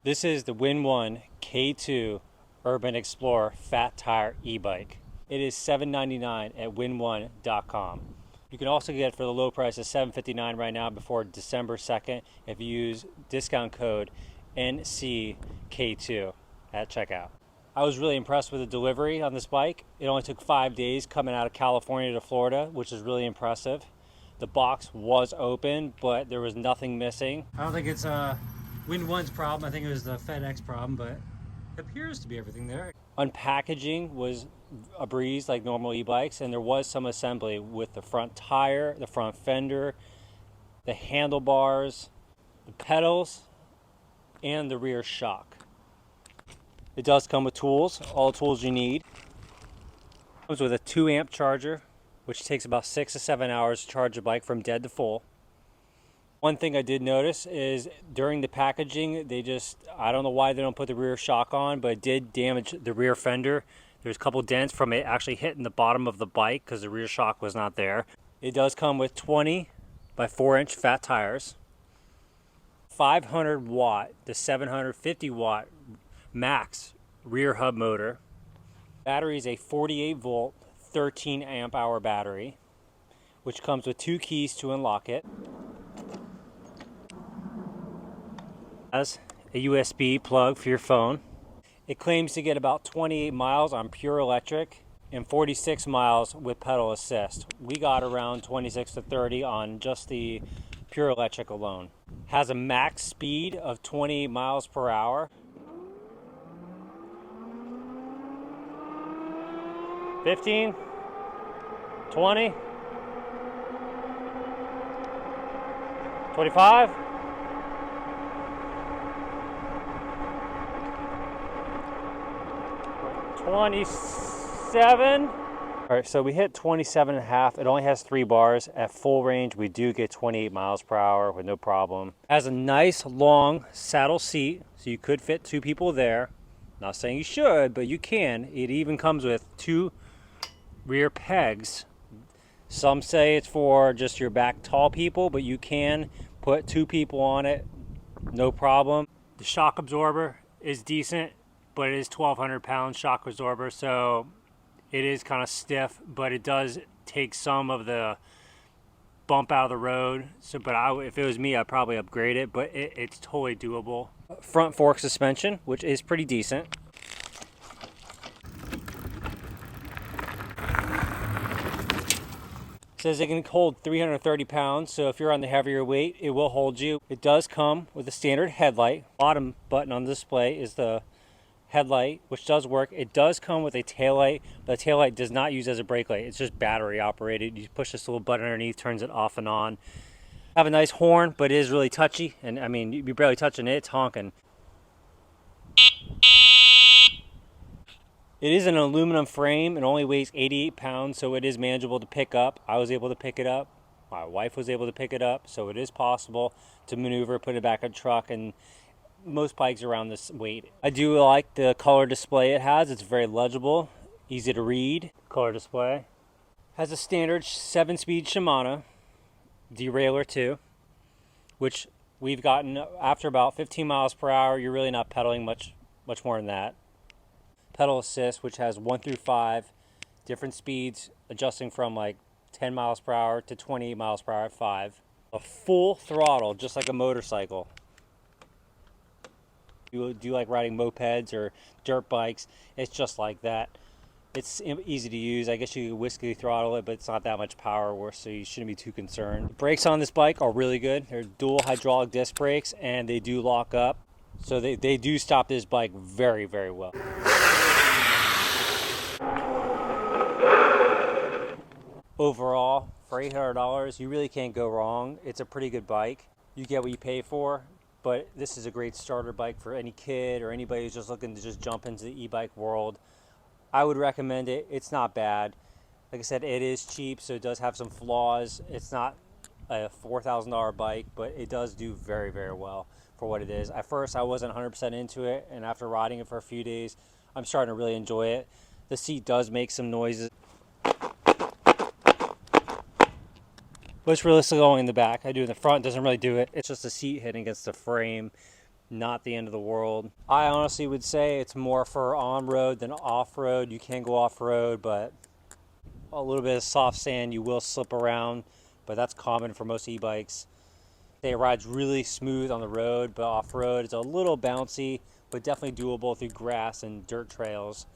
This is the WINDONE K2 Urban Explorer Fat Tire e-bike. It is $7.99 at windone.com. You can also get it for the low price of $7.59 right now before December 2nd if you use discount code NCK2 at checkout. I was really impressed with the delivery on this bike. It only took 5 days coming out of California to Florida, which is really impressive. The box was open, but there was nothing missing. I don't think it's WinOne's problem. I think it was the FedEx problem, but it appears to be everything there. Unpackaging was a breeze like normal e-bikes, and there was some assembly with the front tire, the front fender, the handlebars, the pedals, and the rear shock. It does come with tools, all the tools you need. It comes with a 2-amp charger, which takes about 6 to 7 hours to charge a bike from dead to full. One thing I did notice is during the packaging, I don't know why they don't put the rear shock on, but it did damage the rear fender. There's a couple dents from it actually hitting the bottom of the bike because the rear shock was not there. It does come with 20 by 4-inch fat tires, 500 watt to 750 watt max rear hub motor. Battery is a 48 volt, 13 amp hour battery, which comes with 2 keys to unlock it. Has a USB plug for your phone. It claims to get about 28 miles on pure electric and 46 miles with pedal assist. We got around 26 to 30 on just the pure electric alone. Has a max speed of 20 miles per hour. 15, 20, 25. 27. All right, so we hit 27 and a half. It only has 3 bars. At full range, we do get 28 miles per hour with no problem. Has a nice long saddle seat, so you could fit 2 people there. Not saying you should, but you can. It even comes with 2 rear pegs. Some say it's for just your back tall people, but you can put 2 people on it, no problem. The shock absorber is decent, but it is 1,200 pound shock absorber, so it is kind of stiff, but it does take some of the bump out of the road. So, but if it was me, I'd probably upgrade it, but it's totally doable. Front fork suspension, which is pretty decent. It says it can hold 330 pounds, so if you're on the heavier weight, it will hold you. It does come with a standard headlight. Bottom button on the display is the headlight, which does work. It does come with a taillight, but the taillight does not use as a brake light. It's just battery operated. You push this little button underneath, turns it off and on. Have a nice horn, but it is really touchy, and I mean, you're barely touching it, it's honking. It is an aluminum frame. It only weighs 88 pounds, so it is manageable to pick up. I was able to pick it up. My wife was able to pick it up, so it is possible to maneuver, put it back in the truck, and most bikes around this weight. I do like the color display it has. It's very legible, easy to read. Color display. Has a standard 7-speed Shimano derailleur too, which we've gotten after about 15 miles per hour. You're really not pedaling much more than that. Pedal assist, which has 1 through 5 different speeds, adjusting from like 10 miles per hour to 28 miles per hour at 5. A full throttle, just like a motorcycle. Do you like riding mopeds or dirt bikes? It's just like that. It's easy to use. I guess you could whiskey throttle it, but it's not that much power, so you shouldn't be too concerned. The brakes on this bike are really good. They're dual hydraulic disc brakes, and they do lock up. So they do stop this bike very, very well. Overall, for $800, you really can't go wrong. It's a pretty good bike. You get what you pay for, but this is a great starter bike for any kid or anybody who's just looking to just jump into the e-bike world. I would recommend it. It's not bad. Like I said, it is cheap, so it does have some flaws. It's not a $4,000 bike, but it does do very, very well for what it is. At first, I wasn't 100% into it, and after riding it for a few days, I'm starting to really enjoy it. The seat does make some noises. But it's realistically going in the back. I do in the front, doesn't really do it. It's just the seat hitting against the frame not the end of the world. I honestly would say it's more for on-road than off-road. You can go off-road, but a little bit of soft sand, you will slip around, but that's common for most e-bikes. It rides really smooth on the road, but off-road it's a little bouncy, but definitely doable through grass and dirt trails.